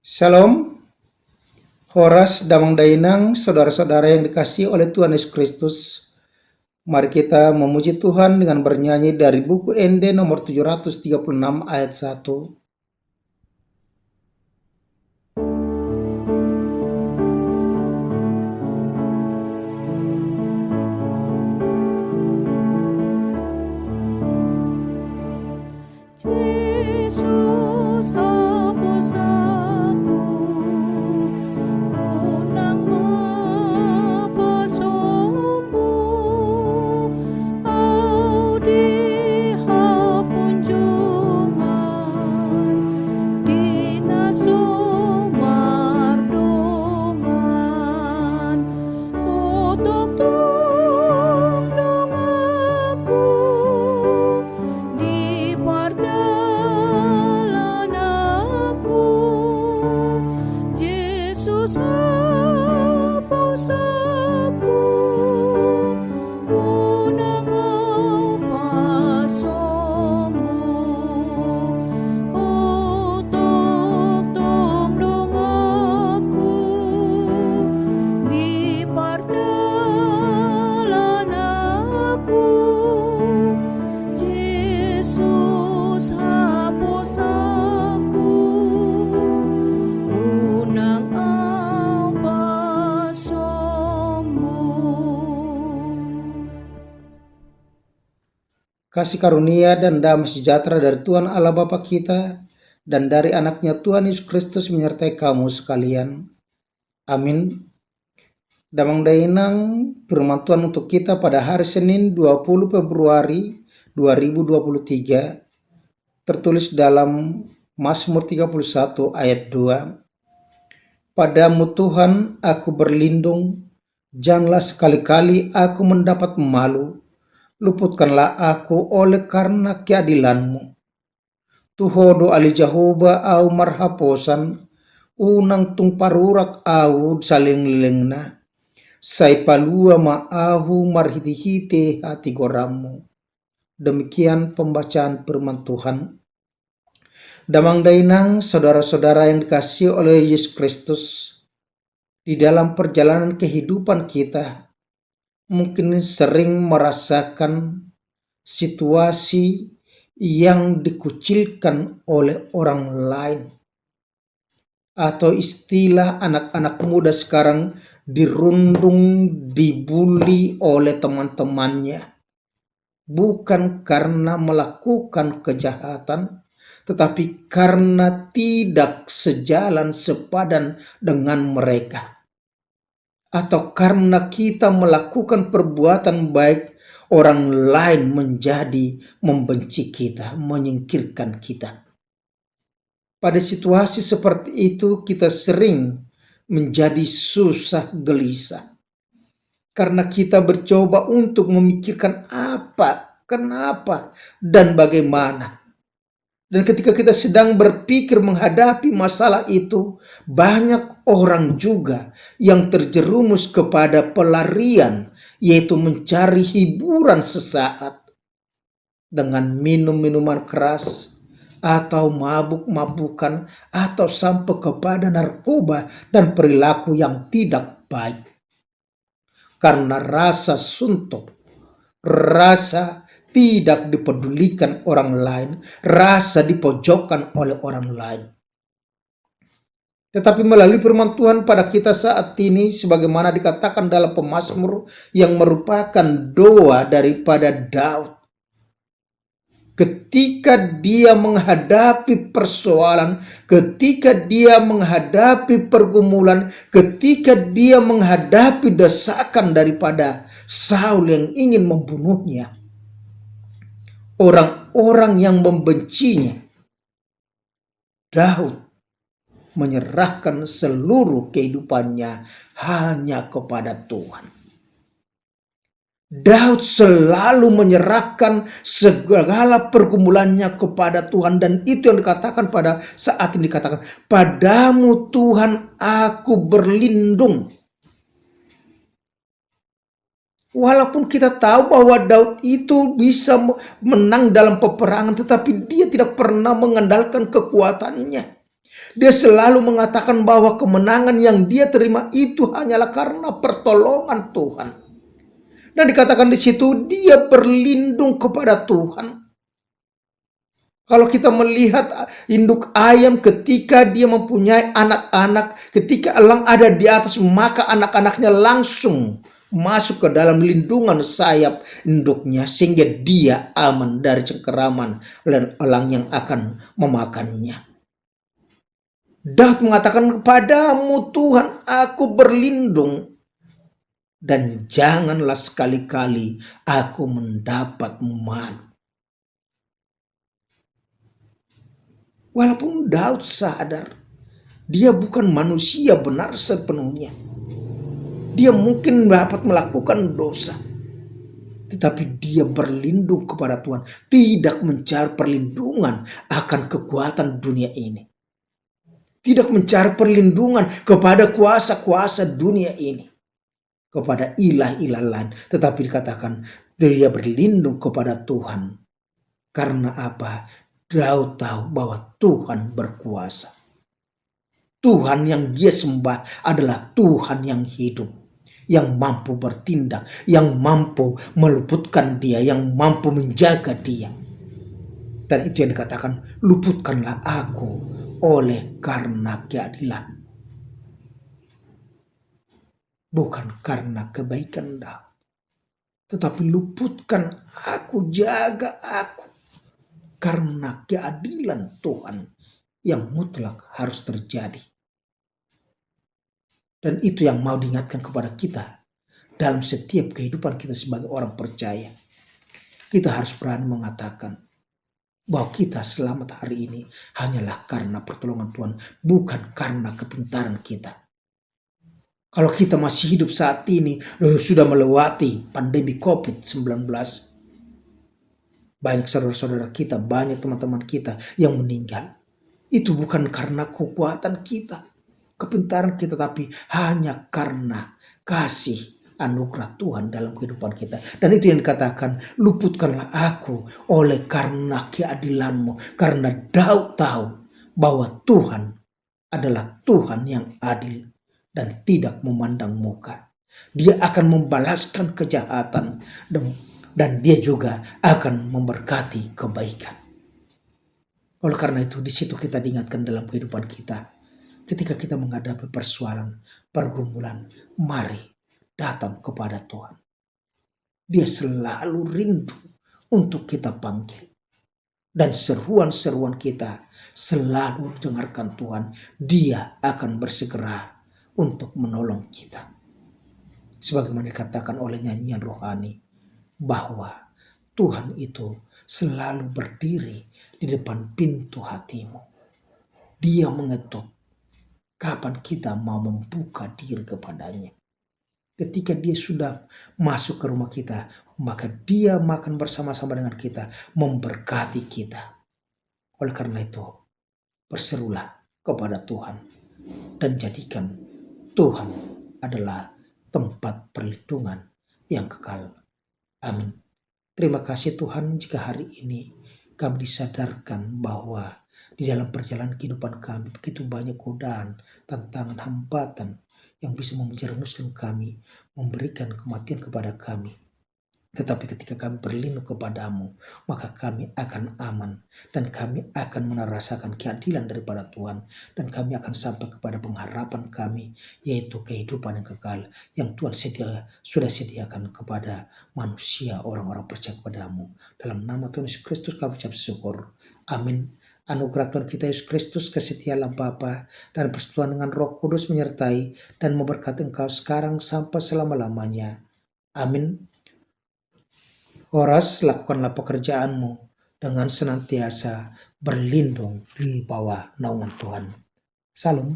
Shalom, Horas Damang Dainang, saudara-saudara yang dikasihi oleh Tuhan Yesus Kristus. Mari kita memuji Tuhan dengan bernyanyi dari buku ND nomor 736 ayat 1. Yesus hapus aku, unang mapasumbu, au dihapunjungan, dinasumardongan, otong dong aku, di pardalan aku, Yesus hapus aku, unang au pasombu, otong dong aku, di pardalan aku, Yesus hapus aku, unang au pasombu. Kasih karunia dan damai sejahtera dari Tuhan Allah Bapa kita dan dari anaknya Tuhan Yesus Kristus menyertai kamu sekalian. Amin. Damang Dainang, firman Tuhan untuk kita pada hari Senin 20 Februari 2023 tertulis dalam Mazmur 31 ayat 2. Padamu Tuhan aku berlindung, janganlah sekali-kali aku mendapat malu. Luputkanlah aku oleh karena keadilan-Mu. Tuhodo ali Jehovah au marhaposan, unang tung parurak au saling-lengna. Sai palua ma'ahu marhiti-hite hati goramu. Demikian pembacaan firman Tuhan. Damang Dainang, saudara-saudara yang dikasihi oleh Yesus Kristus, di dalam perjalanan kehidupan kita, mungkin sering merasakan situasi yang dikucilkan oleh orang lain. Atau istilah anak-anak muda sekarang, dirundung, dibully oleh teman-temannya. Bukan karena melakukan kejahatan, tetapi karena tidak sejalan sepadan dengan mereka. Atau karena kita melakukan perbuatan baik, orang lain menjadi membenci kita, menyingkirkan kita. Pada situasi seperti itu kita sering menjadi susah gelisah. Karena kita bercoba untuk memikirkan apa, kenapa, dan bagaimana. Dan ketika kita sedang berpikir menghadapi masalah itu, banyak orang juga yang terjerumus kepada pelarian, yaitu mencari hiburan sesaat dengan minum-minuman keras, atau mabuk-mabukan, atau sampai kepada narkoba dan perilaku yang tidak baik. Karena rasa suntuk, rasa tidak dipedulikan orang lain, rasa dipojokkan oleh orang lain. Tetapi melalui firman Tuhan pada kita saat ini, sebagaimana dikatakan dalam pemazmur yang merupakan doa daripada Daud. Ketika dia menghadapi persoalan, ketika dia menghadapi pergumulan, ketika dia menghadapi desakan daripada Saul yang ingin membunuhnya, orang-orang yang membencinya, Daud menyerahkan seluruh kehidupannya hanya kepada Tuhan. Daud selalu menyerahkan segala pergumulannya kepada Tuhan, dan itu yang dikatakan pada saat ini, dikatakan, padamu Tuhan aku berlindung. Walaupun kita tahu bahwa Daud itu bisa menang dalam peperangan, tetapi dia tidak pernah mengandalkan kekuatannya. Dia selalu mengatakan bahwa kemenangan yang dia terima itu hanyalah karena pertolongan Tuhan. Dan dikatakan di situ dia berlindung kepada Tuhan. Kalau kita melihat induk ayam ketika dia mempunyai anak-anak, ketika elang ada di atas, maka anak-anaknya langsung masuk ke dalam lindungan sayap induknya sehingga dia aman dari cengkeraman dan elang yang akan memakannya. Daud mengatakan, "Kepadamu Tuhan aku berlindung, dan janganlah sekali-kali aku mendapat malu." Walaupun Daud sadar dia bukan manusia benar sepenuhnya, dia mungkin dapat melakukan dosa, tetapi dia berlindung kepada Tuhan, tidak mencari perlindungan akan kekuatan dunia ini, tidak mencari perlindungan kepada kuasa-kuasa dunia ini, kepada ilah-ilah lain, tetapi dikatakan dia berlindung kepada Tuhan. Karena apa? Daud tahu bahwa Tuhan berkuasa. Tuhan yang dia sembah adalah Tuhan yang hidup, yang mampu bertindak, yang mampu meluputkan dia, yang mampu menjaga dia. Dan itu yang dikatakan, luputkanlah aku oleh karena keadilan, bukan karena kebaikan Daud, tetapi luputkan aku, jaga aku, karena keadilan Tuhan yang mutlak harus terjadi. Dan itu yang mau diingatkan kepada kita dalam setiap kehidupan kita sebagai orang percaya. Kita harus berani mengatakan bahwa kita selamat hari ini hanyalah karena pertolongan Tuhan, bukan karena kepintaran kita. Kalau kita masih hidup saat ini, sudah melewati pandemi COVID-19, banyak saudara-saudara kita, banyak teman-teman kita yang meninggal. Itu bukan karena kekuatan kita, kepintaran kita, tapi hanya karena kasih anugerah Tuhan dalam kehidupan kita. Dan itu yang dikatakan, luputkanlah aku oleh karena keadilanmu. Karena Daud tahu bahwa Tuhan adalah Tuhan yang adil dan tidak memandang muka. Dia akan membalaskan kejahatan dan dia juga akan memberkati kebaikan. Oleh karena itu, di situ kita diingatkan dalam kehidupan kita. Ketika kita menghadapi persoalan, pergumulan, mari datang kepada Tuhan. Dia selalu rindu untuk kita panggil. Dan seruan-seruan kita selalu dengarkan Tuhan. Dia akan bersegera untuk menolong kita. Sebagaimana dikatakan oleh nyanyian rohani, bahwa Tuhan itu selalu berdiri di depan pintu hatimu. Dia mengetuk kapan kita mau membuka diri kepadanya. Ketika dia sudah masuk ke rumah kita, maka dia makan bersama-sama dengan kita, memberkati kita. Oleh karena itu, berserulah kepada Tuhan dan jadikan Tuhan adalah tempat perlindungan yang kekal. Amin. Terima kasih Tuhan jika hari ini kami disadarkan bahwa di dalam perjalanan kehidupan kami begitu banyak godaan, tantangan, hambatan yang bisa menjerumuskan kami, memberikan kematian kepada kami. Tetapi ketika kami berlindung kepadamu, maka kami akan aman dan kami akan merasakan keadilan daripada Tuhan. Dan kami akan sampai kepada pengharapan kami, yaitu kehidupan yang kekal yang Tuhan sudah sediakan kepada manusia, orang-orang percaya kepadamu. Dalam nama Tuhan Yesus Kristus kami ucap syukur. Amin. Anugerah Tuhan kita Yesus Kristus, kasih Allah Bapa dan persekutuan dengan Roh Kudus menyertai dan memberkati engkau sekarang sampai selama-lamanya. Amin. Horas, lakukanlah pekerjaanmu dengan senantiasa berlindung di bawah naungan Tuhan. Salam.